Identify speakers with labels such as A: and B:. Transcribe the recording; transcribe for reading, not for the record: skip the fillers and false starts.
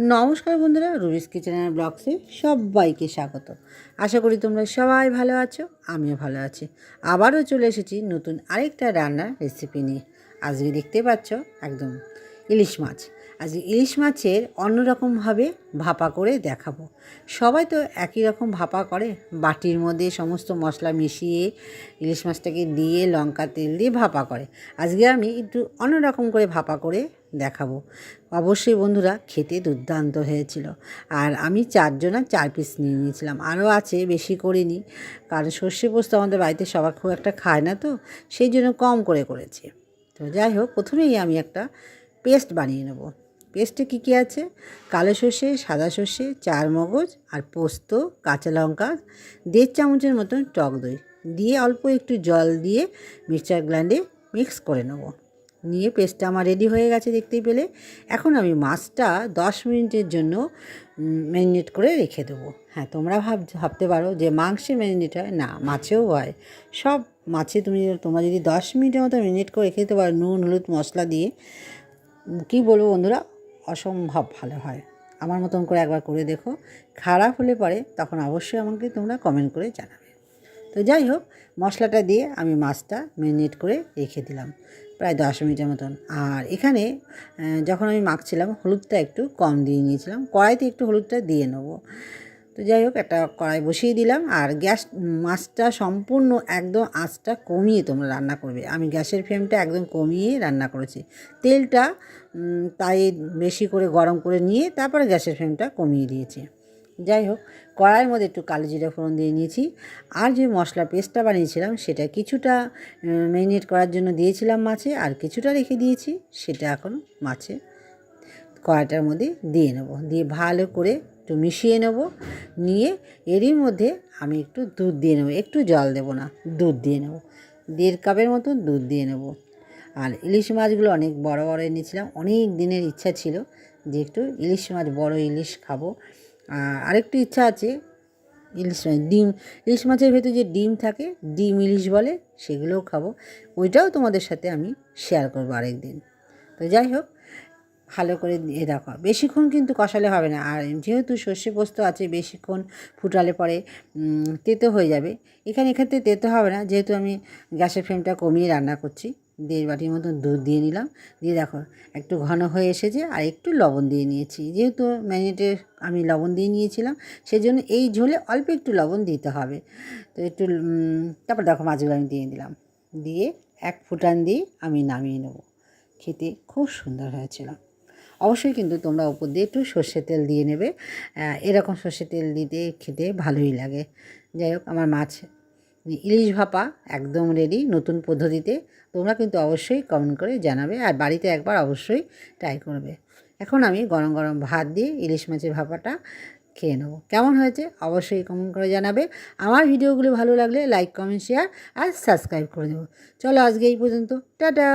A: নমস্কার বন্ধুরা, রুবিস কিচেন ব্লগসে সবাইকে স্বাগত। আশা করি তোমরা সবাই ভালো আছো, আমিও ভালো আছি। আবারও চলে এসেছি নতুন আরেকটা রান্নার রেসিপি নিয়ে। আজকে দেখতে পাচ্ছ একদম ইলিশ মাছ। আজকে ইলিশ মাছের অন্যরকমভাবে ভাপা করে দেখাবো। সবাই তো একই রকম ভাপা করে, বাটির মধ্যে সমস্ত মশলা মিশিয়ে ইলিশ মাছটাকে দিয়ে লঙ্কা তেল দিয়ে ভাপা করে। আজকে আমি একটু অন্যরকম করে ভাপা করে দেখাবো। অবশ্যই বন্ধুরা, খেতে দুর্দান্ত হয়েছিল। আর আমি 4 পিস নিয়ে নিয়েছিলাম, আরও আছে, বেশি করিনি, কারণ সর্ষে পোস্ত আমাদের বাড়িতে সবার খুব একটা খায় না, তো সেই জন্য কম করে করেছি। তো যাই হোক, প্রথমেই আমি একটা পেস্ট বানিয়ে নেব। পেস্টে কী কী আছে? কালো সর্ষে, সাদা সর্ষে, চার মগজ আর পোস্ত, কাঁচা লঙ্কা, 1.5 চামচের মতন টক দই দিয়ে অল্প একটু জল দিয়ে মিক্সচার গ্রাইন্ডে মিক্স করে নেব। নিয়ে পেস্টটা আমার রেডি হয়ে গেছে দেখতেই পেলে। এখন আমি মাছটা 10 মিনিটের জন্য ম্যারিনেট করে রেখে দেবো। হ্যাঁ, তোমরা ভাবতে পারো যে মাংসে ম্যারিনেট হয়, না, মাছেও হয়। সব মাছে তোমরা যদি 10 মিনিটের মতো ম্যারিনেট করে রেখে দিতে পারো নুন হলুদ মশলা দিয়ে, কী বলবো বন্ধুরা, অসম্ভব ভালো হয়। আমার মতন করে একবার করে দেখো। খারাপ হলে পরে তখন অবশ্যই আমাকে তোমরা কমেন্ট করে জানাবে। তো যাই হোক, মশলাটা দিয়ে আমি মাছটা ম্যারিনেট করে রেখে দিলাম প্রায় 10 মিনিটের মতন। আর এখানে যখন আমি মাখছিলাম হলুদটা একটু কম দিয়ে নিয়েছিলাম, কড়াইতে একটু হলুদটা দিয়ে নেবো। তো যাই হোক, একটা কড়াই বসিয়ে দিলাম। আর মাছটা সম্পূর্ণ একদম আঁচটা কমিয়ে তোমরা রান্না করবে। আমি গ্যাসের ফ্লেমটা একদম কমিয়ে রান্না করেছি। তেলটা তাই বেশি করে গরম করে নিয়ে তারপরে গ্যাসের ফ্লেমটা কমিয়ে দিয়েছি। যাই হোক, কড়াইয়ের মধ্যে একটু কালো জিরা ফোড়ন দিয়ে নিয়েছি। আর যে মশলা পেস্টটা বানিয়েছিলাম সেটা কিছুটা ম্যারিনেট করার জন্য দিয়েছিলাম মাছে, আর কিছুটা রেখে দিয়েছি, সেটা এখন মাছে কড়াইটার মধ্যে দিয়ে নেব। দিয়ে ভালো করে একটু মিশিয়ে নেব। নিয়ে এরই মধ্যে আমি একটু দুধ দিয়ে নেব, একটু জল দেব না, দুধ দিয়ে নেব। 1.5 কাপের মতন দুধ দিয়ে নেব। আর ইলিশ মাছগুলো অনেক বড় বড় এনেছিলাম, অনেক দিনের ইচ্ছা ছিল যে একটু ইলিশ মাছ, বড় ইলিশ খাবো। আরেকটু ইচ্ছা আছে, ইলিশ মাছের ভেতরে যে ডিম থাকে, ডিম ইলিশ বলে, সেগুলোও খাবো। ওইটাও তোমাদের সাথে আমি শেয়ার করবো আরেকদিন। তো যাই হোক, ভালো করে দিয়ে দেখো, বেশিক্ষণ কিন্তু কষালে হবে না। আর যেহেতু সর্ষে পোস্ত আছে, বেশিক্ষণ ফুটালে পরে তেতো হয়ে যাবে। এক্ষেত্রে তেতো হবে না, যেহেতু আমি গ্যাসের ফ্লেমটা কমিয়ে রান্না করছি। 1.5 বাটির মতন দুধ দিয়ে নিলাম। দিয়ে দেখো একটু ঘন হয়ে এসেছে। আর একটু লবণ দিয়ে নিয়েছি, যেহেতু ম্যারিনেটে আমি লবণ দিয়ে নিয়েছিলাম, সেজন্য এই ঝোলে অল্প একটু লবণ দিতে হবে। তো একটু তারপর দেখো মাছগুলো আমি দিয়ে দিলাম। দিয়ে এক ফুটান দিয়ে আমি নামিয়ে নেব। খেতে খুব সুন্দর হয়েছিল। অবশ্যই কিন্তু তোমরা উপর দিয়ে একটু সর্ষের তেল দিয়ে নেবে। এরকম সর্ষের তেল দিতে খেতে ভালোই লাগে। যাই হোক, আমার মাছ ইলিশ ভাপা একদম রেডি নতুন পদ্ধতিতে। তোমরা কিন্তু অবশ্যই কমেন্ট করে জানাবে, আর বাড়িতে একবার অবশ্যই ট্রাই করবে। এখন আমি গরম গরম ভাত দিয়ে ইলিশ মাছের ভাপাটা খেয়ে নেবো। কেমন হয়েছে অবশ্যই কমেন্ট করে জানাবে। আমার ভিডিওগুলো ভালো লাগলে লাইক কমেন্ট শেয়ার আর সাবস্ক্রাইব করে দেবো। চলো আজকে এই পর্যন্ত, টাটা।